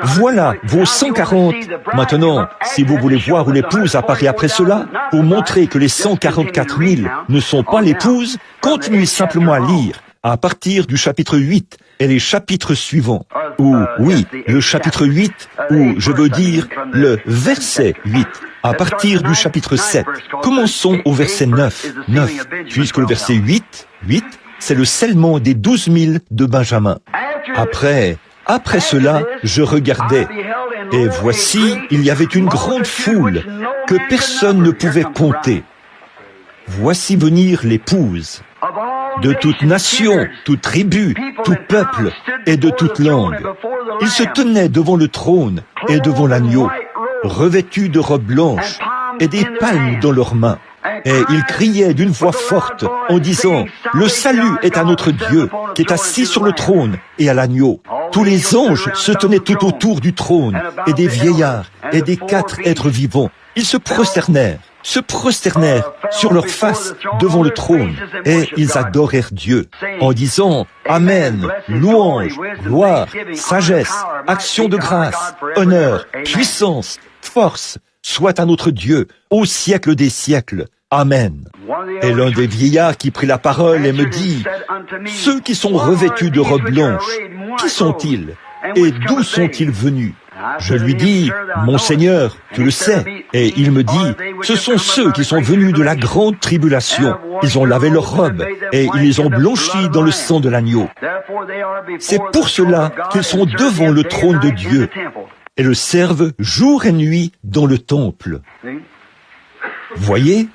Voilà vos 140. Maintenant, si vous voulez voir où l'épouse apparaît après cela, pour montrer que les 144 000 ne sont pas l'épouse, continuez simplement à lire à partir du chapitre 8 et les chapitres suivants. Ou, oui, le chapitre 8, ou je veux dire le verset 8, à partir du chapitre 7. Commençons au verset 9, puisque le verset 8, c'est le scellement des 12 000 de Benjamin. Après cela, je regardais, et voici, il y avait une grande foule que personne ne pouvait compter. Voici venir l'épouse, de toute nation, toute tribu, tout peuple et de toute langue. Ils se tenaient devant le trône et devant l'agneau, revêtus de robes blanches et des palmes dans leurs mains. Et ils criaient d'une voix forte en disant « Le salut est à notre Dieu qui est assis sur le trône et à l'agneau. » Tous les anges se tenaient tout autour du trône et des vieillards et des 4 êtres vivants. Ils se prosternèrent sur leur face devant le trône et ils adorèrent Dieu en disant « Amen, louange, gloire, sagesse, action de grâce, honneur, puissance, force, soit à notre Dieu, au siècle des siècles. Amen. » Et l'un des vieillards qui prit la parole et me dit, « Ceux qui sont revêtus de robes blanches, qui sont-ils et d'où sont-ils venus ?» Je lui dis, « Mon Seigneur, tu le sais. » Et il me dit, « Ce sont ceux qui sont venus de la grande tribulation. Ils ont lavé leurs robes et ils les ont blanchis dans le sang de l'agneau. C'est pour cela qu'ils sont devant le trône de Dieu et le servent jour et nuit dans le temple. » Voyez,